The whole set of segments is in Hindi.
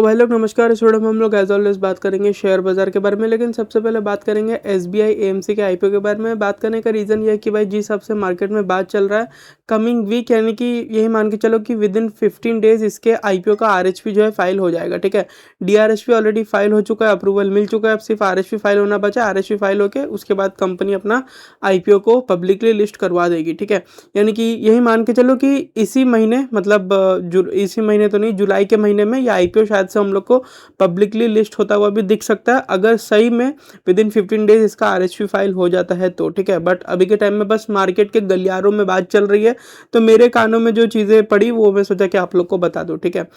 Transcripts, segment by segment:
तो भाई लोग नमस्कार। इस वीडियो में हम लोग एज ऑलवेज बात करेंगे शेयर बाजार के बारे में, लेकिन सबसे पहले बात करेंगे एसबीआई एएमसी के आईपीओ के बारे में। बात करने का रीज़न ये है कि भाई जिस हिसाब से मार्केट में बात चल रहा है कमिंग वीक, यानी कि यही मान के चलो कि विद इन 15 डेज इसके आईपीओ का आरएचपी जो है फाइल हो जाएगा। ठीक है, डीआरएचपी ऑलरेडी फाइल हो चुका है, अप्रूवल मिल चुका है, अब सिर्फ आरएचपी फाइल होना बचा। आरएचपी फाइल होकर उसके बाद कंपनी अपना आईपीओ को पब्लिकली लिस्ट करवा देगी। ठीक है, यानी कि यही मान के चलो कि इसी महीने, मतलब इसी महीने तो नहीं, जुलाई के महीने में ये आईपीओ शायद से हम लोग को पब्लिकली लिस्ट होता हुआ भी दिख सकता है, अगर सही में विद इन 15 डेज इसका आरएचपी फाइल हो जाता है तो। ठीक है, बट अभी के टाइम में बस मार्केट के गलियारों में बात चल रही है, तो मेरे कानों में जो चीज़ें पड़ी वो मैं सोचा कि आप लोग को बता दूं। ठीक है,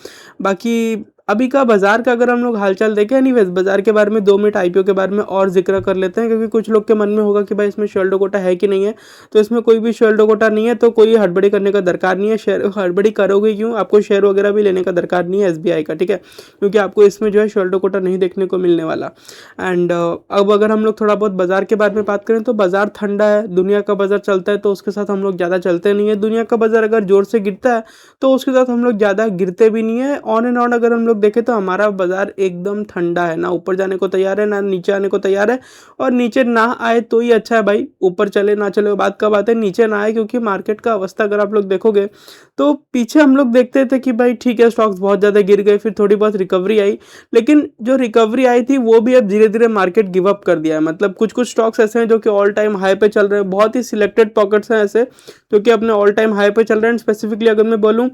बाकी अभी का बाजार का अगर हम लोग हालचाल देखें, एनीवेज बाजार के बारे में 2 मिनट आईपीओ के बारे में और जिक्र कर लेते हैं, क्योंकि कुछ लोग के मन में होगा कि भाई इसमें शेयर कोटा है कि नहीं है। तो इसमें कोई भी शेयर कोटा नहीं है, तो कोई हड़बड़ी करने का दरकार नहीं है। शेयर हड़बड़ी करोगे क्यों, आपको शेयर वगैरह भी लेने का दरकार नहीं है एसबीआई का। ठीक है, क्योंकि आपको इसमें जो है शेयर कोटा नहीं देखने को मिलने वाला। एंड अब अगर हम लोग थोड़ा बहुत बाजार के बारे में बात करें तो बाजार ठंडा है, दुनिया का बाजार चलता है तो उसके साथ हम लोग ज़्यादा चलते नहीं है। दुनिया का बाजार अगर जोर से गिरता है तो उसके साथ हम लोग ज़्यादा गिरते भी नहीं है। ऑन एंड ऑन अगर हम लोग देखें तो हमारा बाजार एकदम ठंडा है, ना ऊपर जाने को तैयार है ना नीचे आने को तैयार है। और नीचे ना आए तो ही अच्छा है भाई, ऊपर चले ना चले बात का बात है, नीचे ना आए, क्योंकि मार्केट का अवस्था अगर आप लोग देखोगे तो पीछे हम लोग देखते थे कि भाई ठीक है स्टॉक्स बहुत ज़्यादा गिर गए, फिर थोड़ी बहुत रिकवरी आई, लेकिन जो रिकवरी आई थी वो भी अब धीरे धीरे मार्केट गिव अप कर दिया है। मतलब कुछ कुछ स्टॉक्स ऐसे हैं जो कि ऑल टाइम हाई पे चल रहे हैं, बहुत ही सिलेक्टेड पॉकेट्स हैं ऐसे जो कि अपने ऑल टाइम हाई पे चल रहे हैं। स्पेसिफिकली अगर मैं बोलूँ,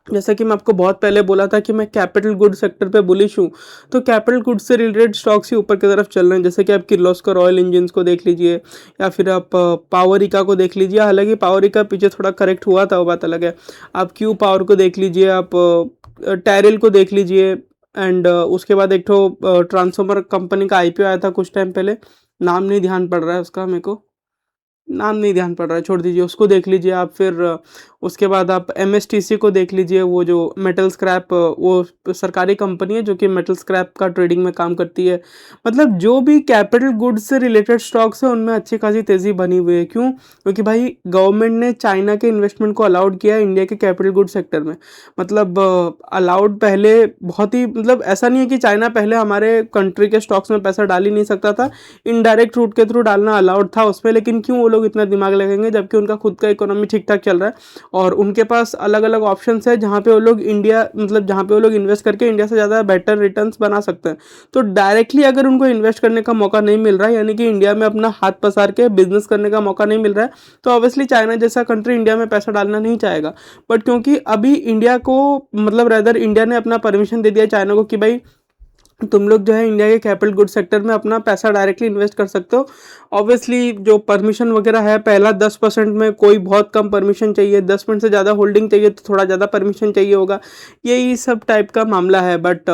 जैसा कि मैं आपको बहुत पहले बोला था कि मैं कैपिटल गुड सेक्टर पे बुलिश हूँ, तो कैपिटल गुड से रिलेटेड स्टॉक्स ही ऊपर की तरफ चल रहे हैं। जैसे कि आप किर्लोस्कर ऑयल इंजन्स को देख लीजिए, या फिर आप पावरिका को देख लीजिए। हालांकि पावरिका पीछे थोड़ा करेक्ट हुआ था, वो बात अलग है। आप क्यू पावर को देख लीजिए, आप टैरिल को देख लीजिए। एंड उसके बाद एक ठो ट्रांसफॉर्मर कंपनी का आईपीओ आया था कुछ टाइम पहले, नाम नहीं ध्यान पड़ रहा है उसका, मेरे को नाम नहीं ध्यान पड़ रहा है, छोड़ दीजिए, उसको देख लीजिए आप। फिर उसके बाद आप एमएसटीसी को देख लीजिए, वो जो मेटल स्क्रैप, वो सरकारी कंपनी है जो कि मेटल स्क्रैप का ट्रेडिंग में काम करती है। मतलब जो भी कैपिटल गुड्स से रिलेटेड स्टॉक्स है उनमें अच्छी खासी तेज़ी बनी हुई है। क्यों? क्योंकि भाई गवर्नमेंट ने चाइना के इन्वेस्टमेंट को अलाउड किया है इंडिया के कैपिटल गुड सेक्टर में। मतलब अलाउड पहले बहुत ही, मतलब ऐसा नहीं है कि चाइना पहले हमारे कंट्री के स्टॉक्स में पैसा डाल ही नहीं सकता था, इनडायरेक्ट रूट के थ्रू डालना अलाउड था उसमें। लेकिन क्यों वो लोग इतना दिमाग लगाएंगे जबकि उनका खुद का इकोनॉमी ठीक ठाक चल रहा है और उनके पास अलग अलग ऑप्शंस है जहाँ पे वो लोग इंडिया, मतलब जहाँ पे वो लोग इन्वेस्ट करके इंडिया से ज़्यादा बेटर रिटर्न्स बना सकते हैं। तो डायरेक्टली अगर उनको इन्वेस्ट करने का मौका नहीं मिल रहा है, यानी कि इंडिया में अपना हाथ पसार के बिजनेस करने का मौका नहीं मिल रहा है, तो ऑब्वियसली चाइना जैसा कंट्री इंडिया में पैसा डालना नहीं चाहेगा। बट क्योंकि अभी इंडिया को, मतलब रेदर इंडिया ने अपना परमिशन दे दिया चाइना को कि भाई तुम लोग जो है इंडिया के कैपिटल गुड सेक्टर में अपना पैसा डायरेक्टली इन्वेस्ट कर सकते हो। ऑब्वियसली जो परमिशन वगैरह है, पहला 10% में कोई बहुत कम परमिशन चाहिए, 10% से ज़्यादा होल्डिंग चाहिए तो थोड़ा ज़्यादा परमिशन चाहिए होगा, यही सब टाइप का मामला है। बट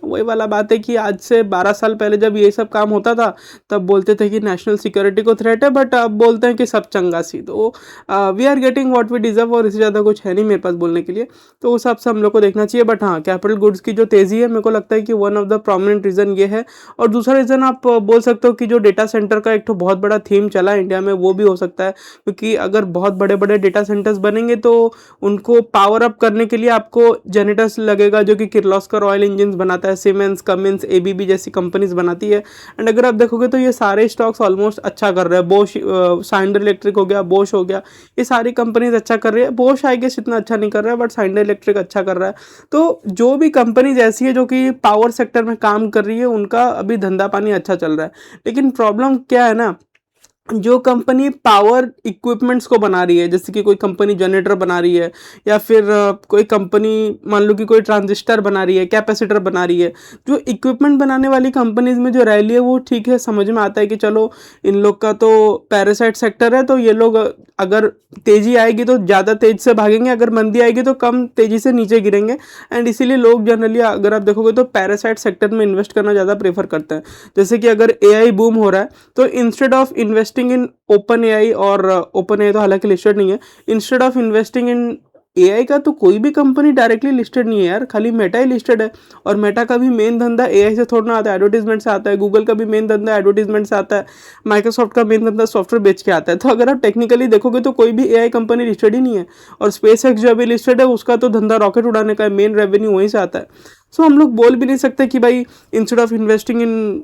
वही वाला बात है कि आज से 12 साल पहले जब ये सब काम होता था तब बोलते थे कि नेशनल सिक्योरिटी को थ्रेट है, बट अब बोलते हैं कि सब चंगा सी। तो we are getting what we deserve, और इससे ज़्यादा कुछ है नहीं मेरे पास बोलने के लिए। तो उस हिसाब से हम लोग को देखना चाहिए। बट हाँ, कैपिटल गुड्स की जो तेज़ी है मेरे को लगता है कि one of the prominent reason ये है। और दूसरा रीज़न आप बोल सकते हो कि जो डेटा सेंटर का एक तो बहुत बड़ा थीम चला है इंडिया में, वो भी हो सकता है। क्योंकि अगर बहुत बड़े बड़े डेटा सेंटर्स बनेंगे तो उनको पावर अप करने के लिए आपको जनरेटर्स लगेगा, जो कि किर्लोस्कर ऑयल इंजन बनाता है, सीमेंस, कमिंस, एबीबी जैसी कंपनीज बनाती है। एंड अगर आप देखोगे तो ये सारे स्टॉक्स ऑलमोस्ट अच्छा कर रहे हैं। बोश, साइंडर इलेक्ट्रिक हो गया, बोश हो गया, ये सारी कंपनीज अच्छा कर रही है। बोश आई गेस इतना अच्छा नहीं कर रहा है, बट साइंडर इलेक्ट्रिक अच्छा कर रहा है। तो जो भी कंपनीज ऐसी है जो कि पावर सेक्टर में काम कर रही है उनका अभी धंधा पानी अच्छा चल रहा है। लेकिन प्रॉब्लम क्या है ना, जो कंपनी पावर इक्विपमेंट्स को बना रही है, जैसे कि कोई कंपनी जनरेटर बना रही है, या फिर कोई कंपनी मान लो कि कोई ट्रांजिस्टर बना रही है, कैपेसिटर बना रही है, जो इक्विपमेंट बनाने वाली कंपनीज में जो रैली है वो ठीक है, समझ में आता है कि चलो इन लोग का तो पैरासाइट सेक्टर है, तो ये लोग अगर तेज़ी आएगी तो ज़्यादा तेज से भागेंगे, अगर मंदी आएगी तो कम तेज़ी से नीचे गिरेंगे। एंड इसीलिए लोग जनरली अगर आप देखोगे तो पैरासाइट सेक्टर में इन्वेस्ट करना ज़्यादा प्रेफर करते हैं। जैसे कि अगर एआई बूम हो रहा है तो instead of investing in open AI, और ओपन एआई तो हालांकि लिस्टेड नहीं है, instead of investing in AI का तो कोई भी कंपनी डायरेक्टली लिस्टेड नहीं है यार, खाली मेटा ही लिस्टेड है। और मेटा का भी मेन धंधा एआई से थोड़ा ना आता है, एडवर्टीजमेंट से आता है। गूगल का भी मेन धंधा एडवर्टीजमेंट से आता है। माइक्रोसॉफ्ट का मेन धंधा सॉफ्टवेयर बेच के आता है। तो अगर आप टेक्निकली देखोगे तो कोई भी एआई कंपनी लिस्टेड ही नहीं है। और स्पेस एक्स जो अभी लिस्टेड है उसका तो धंधा रॉकेट उड़ाने का है, मेन रेवेन्यू वहीं से आता है। सो हम लोग बोल भी नहीं सकते कि भाई इंस्टेड ऑफ इन्वेस्टिंग इन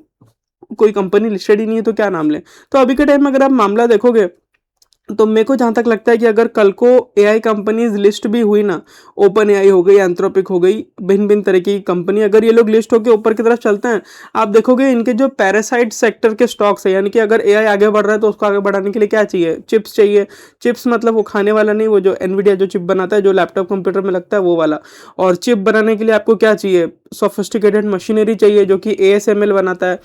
कोई कंपनी लिस्टेड ही नहीं है तो क्या नाम लें। तो अभी के टाइम में अगर आप मामला देखोगे तो मेरे को जहाँ तक लगता है कि अगर कल को एआई कंपनीज लिस्ट भी हुई ना, ओपन एआई हो गई, एंथ्रोपिक हो गई, भिन्न भिन्न तरीके की कंपनी, अगर ये लोग लिस्ट होकर ऊपर की तरफ चलते हैं, आप देखोगे इनके जो पैरासाइट सेक्टर के स्टॉक्स है, यानी कि अगर एआई आगे बढ़ रहा है तो उसको आगे बढ़ाने के लिए क्या चाहिए, चिप्स चाहिए। चिप्स मतलब वो खाने वाला नहीं, वो जो एनवीडिया जो चिप बनाता है जो लैपटॉप कंप्यूटर में लगता है वो वाला। और चिप बनाने के लिए आपको क्या चाहिए, सोफिस्टिकेटेड मशीनरी चाहिए जो कि एएसएमएल बनाता है,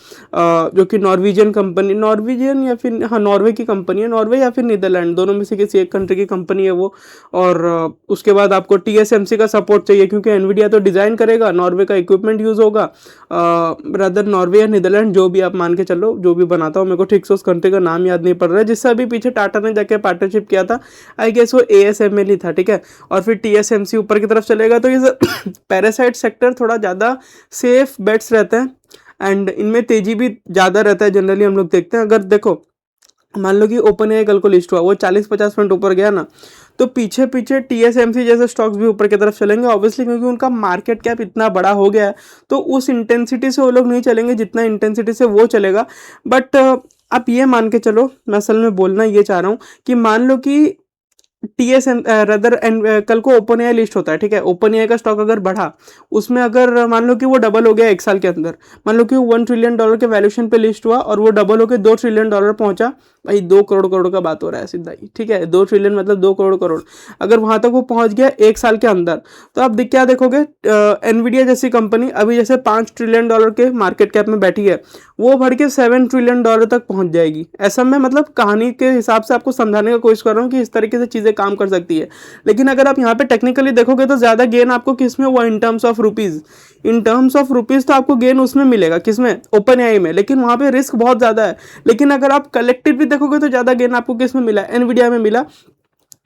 जो कि नॉर्वेजियन कंपनी, नॉर्वेजियन या फिर हाँ नॉर्वे की कंपनी है, नॉर्वे या फिर नीदरलैंड, दोनों में से किसी एक कंट्री की कंपनी है वो। और उसके बाद आपको टीएसएमसी का सपोर्ट चाहिए क्योंकि एनवीडिया तो डिज़ाइन करेगा, नॉर्वे का इक्विपमेंट यूज़ होगा। ब्रदर नॉर्वे या नीदरलैंड जो भी आप मान के चलो, जो भी बनाता हो, मेरे को ठीक से उस कंट्री का नाम याद नहीं पड़ रहा है, जिससे अभी पीछे टाटा ने जाके पार्टनरशिप किया था, आई गेस वो एएसएमएल ही था, ठीक है। और फिर टीएसएमसी ऊपर की तरफ चलेगा। तो ये पैरासाइट सेक्टर थोड़ा ज़्यादा सेफ बेट्स रहते हैं एंड इनमें तेजी भी ज़्यादा रहता है जनरली हम लोग देखते हैं। अगर देखो मान लो कि ओपन एआई कल को लिस्ट हुआ, वो 40-50% ऊपर गया ना, तो पीछे पीछे टीएसएमसी जैसे स्टॉक्स भी ऊपर की तरफ चलेंगे ऑब्वियसली, क्योंकि उनका मार्केट कैप इतना बड़ा हो गया है। तो उस इंटेंसिटी से वो लोग नहीं चलेंगे जितना इंटेंसिटी से वो चलेगा। बट आप ये मान के चलो, मैं असल में बोलना ये चाह रहा हूँ कि मान लो कि टीएसएम रदर एंड कल को ओपन एआई लिस्ट होता है, ठीक है। ओपन एआई का स्टॉक अगर बढ़ा, उसमें अगर मान लो कि वो डबल हो गया एक साल के अंदर, मान लो कि वो $1 ट्रिलियन के वैल्यूएशन पे लिस्ट हुआ और वो डबल होकर $2 ट्रिलियन पहुंचा, भाई 2 करोड़ करोड़ का बात हो रहा है सीधा ही, ठीक है। 2 ट्रिलियन मतलब 2 करोड़ करोड़। अगर वहां तक वो पहुंच गया एक साल के अंदर, तो आप क्या देखोगे, एनवीडिया जैसी कंपनी अभी जैसे $5 ट्रिलियन के मार्केट कैप में बैठी है, वो बढ़ के $7 ट्रिलियन तक पहुंच जाएगी। ऐसा मैं मतलब कहानी के हिसाब से आपको समझाने का कोशिश कर रहा हूँ कि इस तरीके से चीजें काम कर सकती है। लेकिन अगर आप यहाँ पे टेक्निकली देखोगे तो ज्यादा गेन आपको किसमें हुआ, in terms of rupees. In terms of rupees तो आपको गेन उसमें मिलेगा, किसमें, ओपन एआई में, लेकिन वहां पे रिस्क बहुत ज्यादा है। लेकिन अगर आप कलेक्टिवली देखोगे तो ज्यादा गेन आपको किसमें मिला, एनवीडिया में मिला।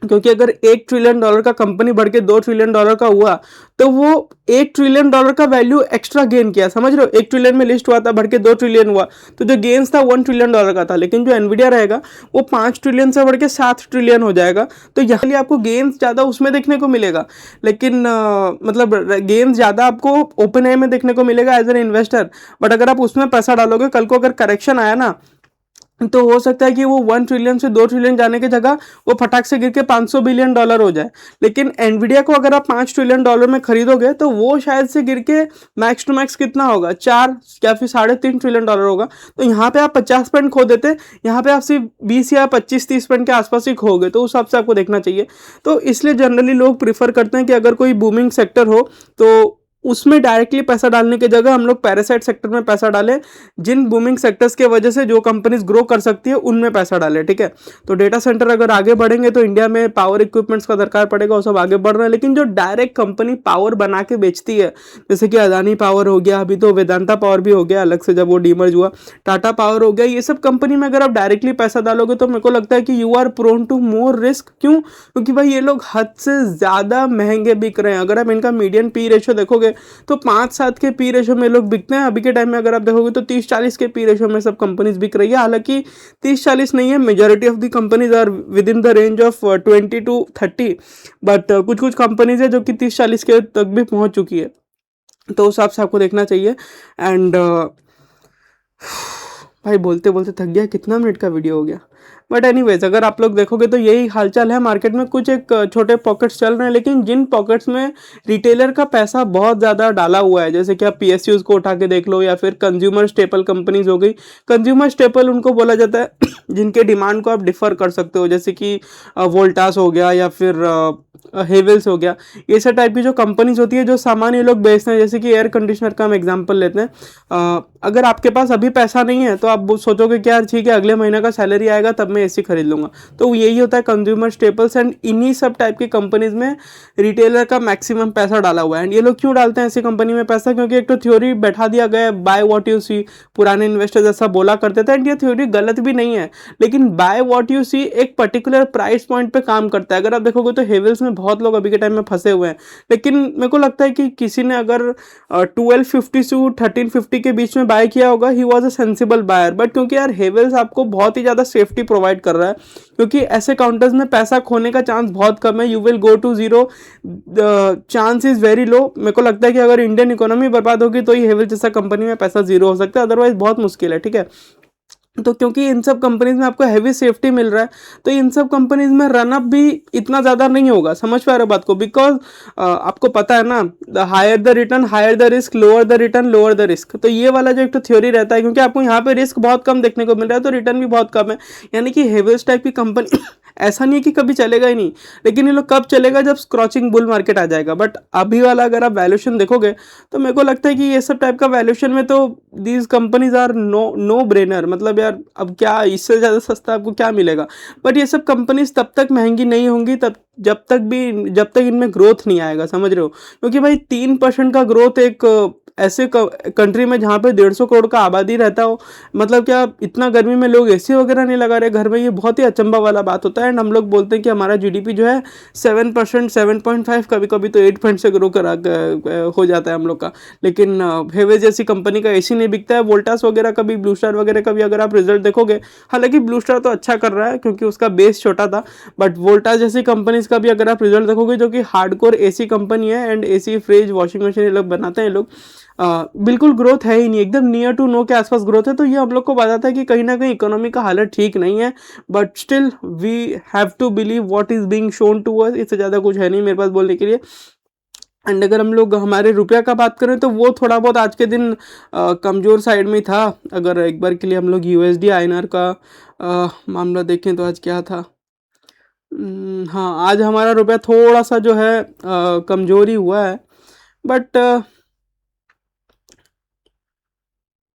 क्योंकि अगर $1 ट्रिलियन का कंपनी बढ़ के $2 ट्रिलियन का हुआ, तो वो $1 ट्रिलियन का वैल्यू एक्स्ट्रा गेन किया, समझ रहे हो। 1 ट्रिलियन में लिस्ट हुआ था, बढ़ के 2 ट्रिलियन हुआ, तो जो गेन्स था $1 ट्रिलियन का था। लेकिन जो एनवीडिया रहेगा वो 5 ट्रिलियन से बढ़ के 7 ट्रिलियन हो जाएगा। तो यहाँ लिए आपको गेन्स ज़्यादा उसमें देखने को मिलेगा, लेकिन मतलब गेन्स ज़्यादा आपको ओपन एआई में देखने को मिलेगा एज एन इन्वेस्टर। बट अगर आप उसमें पैसा डालोगे, कल को अगर करेक्शन आया ना, तो हो सकता है कि वो 1 ट्रिलियन से 2 ट्रिलियन जाने की जगह वो फटाक से गिर के $500 बिलियन हो जाए। लेकिन एनवीडिया को अगर आप $5 ट्रिलियन में खरीदोगे तो वो शायद से गिर के मैक्स टू मैक्स कितना होगा, 4 या फिर $3.5 ट्रिलियन होगा। तो यहाँ पे आप 50% खो देते, यहाँ पे आप सिर्फ 20 या 25-30% के आसपास ही खोगे। तो उस हिसाब से आपको देखना चाहिए। तो इसलिए जनरली लोग प्रीफर करते हैं कि अगर कोई बूमिंग सेक्टर हो तो उसमें डायरेक्टली पैसा डालने की जगह हम लोग पैरासाइट सेक्टर में पैसा डालें, जिन बूमिंग सेक्टर्स के वजह से जो कंपनीज ग्रो कर सकती है उनमें पैसा डालें, ठीक है। तो डेटा सेंटर अगर आगे बढ़ेंगे तो इंडिया में पावर इक्विपमेंट्स का दरकार पड़ेगा, वो सब आगे बढ़ रहे हैं। लेकिन जो डायरेक्ट कंपनी पावर बना के बेचती है, जैसे कि अदानी पावर हो गया, अभी तो वेदांता पावर भी हो गया अलग से जब वो डीमर्ज हुआ, टाटा पावर हो गया, ये सब कंपनी में अगर आप डायरेक्टली पैसा डालोगे तो मेरे को लगता है कि you are prone to more risk. क्यों? क्योंकि भाई ये लोग हद से ज़्यादा महंगे बिक रहे हैं। अगर आप इनका मीडियन पी रेशो देखोगे तो 5-7 के पी रेशो में लोग बिकते हैं। अभी के टाइम में अगर आप देखोगे तो 30-40 के पी रेशो में सब कंपनीज बिक रही है। हालांकि 30-40 नहीं है, majority of the companies are with in the range of 20 to 30, but कुछ कुछ कंपनीज है जो कि 30-40 के तक भी पहुंच चुकी है। तो उस हिसाब से आपको देखना चाहिए। एंड भाई बोलते बोलते थक गया, कितना मिनट का वीडियो हो गया। बट एनीवेज अगर आप लोग देखोगे तो यही हालचाल है मार्केट में। कुछ एक छोटे पॉकेट्स चल रहे हैं, लेकिन जिन पॉकेट्स में रिटेलर का पैसा बहुत ज़्यादा डाला हुआ है, जैसे कि आप पीएसयूज को उठा के देख लो, या फिर कंज्यूमर स्टेपल कंपनीज हो गई। कंज्यूमर स्टेपल उनको बोला जाता है जिनके डिमांड को आप डिफर कर सकते हो, जैसे कि वोल्टास हो गया या फिर हेवेल्स हो गया। ये सब टाइप की जो कंपनीज होती है जो सामान ये लोग बेचते हैं, जैसे कि एयर कंडीशनर का हम एग्जांपल लेते हैं। अगर आपके पास अभी पैसा नहीं है तो आप सोचोगे कि यार ठीक है अगले महीने का सैलरी आएगा तब मैं एसी खरीद लूंगा। तो यही होता है कंज्यूमर स्टेपल्स। एंड इन्हीं सब टाइप की कंपनीज में रिटेलर का मैक्सिमम पैसा डाला हुआ है। एंड ये लोग क्यों डालते हैं ऐसी कंपनी में पैसा? क्योंकि एक तो थ्योरी बैठा दिया गया है, बाय व्हाट यू सी। पुराने इन्वेस्टर्स ऐसा बोला करते थे, एंड ये थ्योरी गलत भी नहीं है, लेकिन बाय व्हाट यू सी एक पर्टिकुलर प्राइस पॉइंट पे काम करता है। अगर आप देखोगे तो हेवेल्स में बहुत लोग अभी के टाइम में फंसे हुए हैं। लेकिन मेरे को लगता है कि किसी ने अगर 1250 से 1350 के बीच में बाय किया होगा, he was a sensible buyer. But क्योंकि यार हेवेल्स आपको बहुत ही ज़्यादा सेफ्टी प्रोवाइड कर रहा है, क्योंकि ऐसे काउंटर्स में पैसा खोने का चांस बहुत कम है, you will go to zero, chance is very low. मेरे को लगता है कि अगर इंडियन इकोनॉमी बर्बाद होगी तो ही हेवेल्स जैसा कंपनी में पैसा जीरो हो सकता है, अदरवाइज बहुत मुश्किल है, ठीक है। तो क्योंकि इन सब कंपनीज में आपको हैवी सेफ्टी मिल रहा है, तो इन सब कंपनीज में रनअप भी इतना ज़्यादा नहीं होगा, समझ पा रहे हो बात को। बिकॉज आपको पता है ना, the higher the return higher the risk, lower the return lower the risk. तो ये वाला जो एक तो थ्योरी रहता है, क्योंकि आपको यहाँ पे रिस्क बहुत कम देखने को मिल रहा है तो रिटर्न भी बहुत कम है। यानी कि हेवेल्स टाइप की कंपनी ऐसा नहीं है कि कभी चलेगा ही नहीं, लेकिन ये लोग कब चलेगा, जब स्क्रॉचिंग बुल मार्केट आ जाएगा। बट अभी वाला अगर आप वैल्यूएशन देखोगे तो मेरे को लगता है कि ये सब टाइप का वैल्यूएशन में तो these companies are no brainer. मतलब यार अब क्या इससे ज़्यादा सस्ता आपको क्या मिलेगा। बट ये सब कंपनीज तब तक महंगी नहीं होंगी तब जब तक इनमें ग्रोथ नहीं आएगा, समझ रहे हो। क्योंकि भाई 3% का ग्रोथ एक ऐसे कंट्री में जहाँ पे 150 करोड़ का आबादी रहता हो, मतलब क्या इतना गर्मी में लोग एसी वगैरह नहीं लगा रहे घर में, ये बहुत ही अचंभा वाला बात होता है। एंड हम लोग बोलते हैं कि हमारा जीडीपी जो है 7%, 7.5, कभी कभी तो 8 से ग्रो करा हो जाता है हम लोग का। लेकिन हेवेल्स जैसी कंपनी का एसी नहीं बिकता है। वोल्टास वगैरह का भी, ब्लू स्टार वगैरह का भी अगर आप रिजल्ट देखोगे, हालांकि ब्लू स्टार तो अच्छा कर रहा है क्योंकि उसका बेस छोटा था, बट वोल्टास जैसी कंपनीज का भी अगर आप रिजल्ट देखोगे, जो कि हार्डकोर एसी कंपनी है, and AC, fridge, washing machine ये लोग बनाते हैं लोग, बिल्कुल ग्रोथ है ही नहीं, एकदम नियर टू नो के आसपास ग्रोथ है। तो ये हम लोग को बताता है कि कहीं ना कहीं इकोनॉमी का हालत ठीक नहीं है। But still we have to believe what is being shown to us. इससे ज़्यादा कुछ है नहीं मेरे पास बोलने के लिए। एंड अगर हम लोग हमारे रुपया का बात करें तो वो थोड़ा बहुत आज के दिन कमज़ोर साइड में था। अगर एक बार के लिए हम लोग यूएसडी आईएनआर का मामला देखें तो आज क्या था, हाँ, आज हमारा रुपया थोड़ा सा जो है कमज़ोरी हुआ है। बट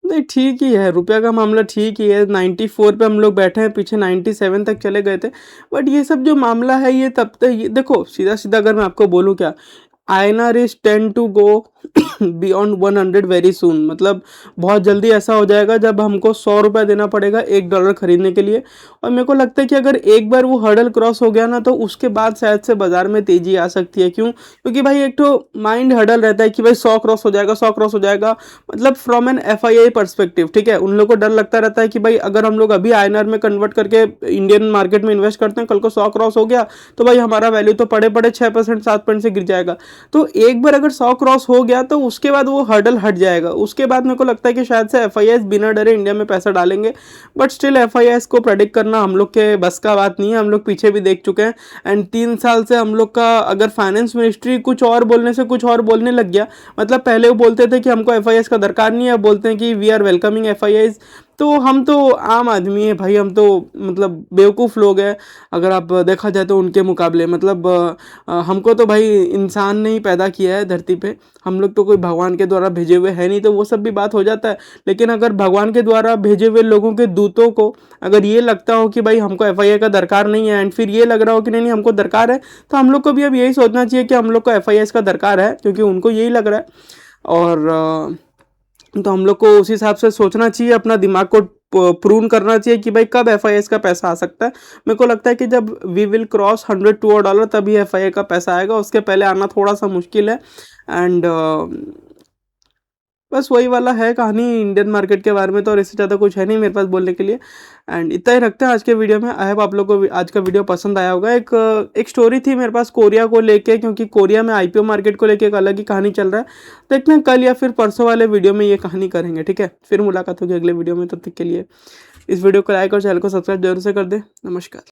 नहीं, ठीक ही है, रुपया का मामला ठीक ही है। 94 पे हम लोग बैठे हैं, पीछे 97 तक चले गए थे। बट ये सब जो मामला है ये तब तक, ये देखो सीधा सीधा अगर मैं आपको बोलूँ क्या, INR is tend to go beyond 100 very soon. मतलब बहुत जल्दी ऐसा हो जाएगा जब हमको 100 रुपये देना पड़ेगा $1 खरीदने के लिए। और मेरे को लगता है कि अगर एक बार वो हर्डल क्रॉस हो गया ना, तो उसके बाद शायद से बाजार में तेजी आ सकती है। क्यों? क्योंकि भाई एक तो माइंड हर्डल रहता है कि भाई 100 क्रॉस हो जाएगा, 100 क्रॉस हो जाएगा। मतलब फ्रॉम एन FII परस्पेक्टिव, ठीक है, उन लोग को डर लगता रहता है कि भाई अगर हम लोग अभी INR में कन्वर्ट करके इंडियन मार्केट में इन्वेस्ट करते हैं, कल को 100 क्रॉस हो गया तो भाई हमारा वैल्यू तो पड़े पड़े 6%, 7% से गिर जाएगा। तो एक बार अगर 100 क्रॉस हो गया तो उसके बाद वो हर्डल हट जाएगा। उसके बाद मेरे को लगता है कि शायद से FIIs बिना डरे इंडिया में पैसा डालेंगे। बट स्टिल FIIs को प्रेडिक्ट करना हम लोग के बस का बात नहीं है। हम लोग पीछे भी देख चुके हैं। एंड 3 साल से हम लोग का अगर फाइनेंस मिनिस्ट्री कुछ और बोलने से कुछ और बोलने लग गया, मतलब पहले वो बोलते थे कि हमको FIIs का दरकार नहीं है, अब बोलते हैं कि वी आर वेलकमिंग FIIs। तो हम तो आम आदमी है भाई, हम तो मतलब बेवकूफ़ लोग हैं अगर आप देखा जाए तो उनके मुकाबले। मतलब हमको तो भाई इंसान ने ही पैदा किया है धरती पे, हम लोग तो कोई भगवान के द्वारा भेजे हुए है नहीं, तो वो सब भी बात हो जाता है। लेकिन अगर भगवान के द्वारा भेजे हुए लोगों के दूतों को अगर ये लगता हो कि भाई हमको FII का दरकार नहीं है, एंड फिर ये लग रहा हो कि नहीं नहीं हमको दरकार है, तो हम लोग को भी अब यही सोचना चाहिए कि हम लोग को FIIs का दरकार है, क्योंकि उनको यही लग रहा है। और तो हम लोग को उस हिसाब से सोचना चाहिए, अपना दिमाग को प्रूव करना चाहिए कि भाई कब FIIs का पैसा आ सकता है। मेरे को लगता है कि जब वी विल क्रॉस $100 तभी FII का पैसा आएगा, उसके पहले आना थोड़ा सा मुश्किल है। एंड बस वही वाला है कहानी इंडियन मार्केट के बारे में। तो और इससे ज़्यादा कुछ है नहीं मेरे पास बोलने के लिए। एंड इतना ही रखते हैं आज के वीडियो में। आई होप आप लोगों को आज का वीडियो पसंद आया होगा। एक स्टोरी थी मेरे पास कोरिया को लेके, क्योंकि कोरिया में IPO मार्केट को लेके एक अलग ही कहानी चल रहा है। देखते हैं कल या फिर परसों वाले वीडियो में ये कहानी करेंगे, ठीक है। फिर मुलाकात होगी अगले वीडियो में, तब तक के लिए इस वीडियो को लाइक और चैनल को सब्सक्राइब जरूर से कर दे। नमस्कार।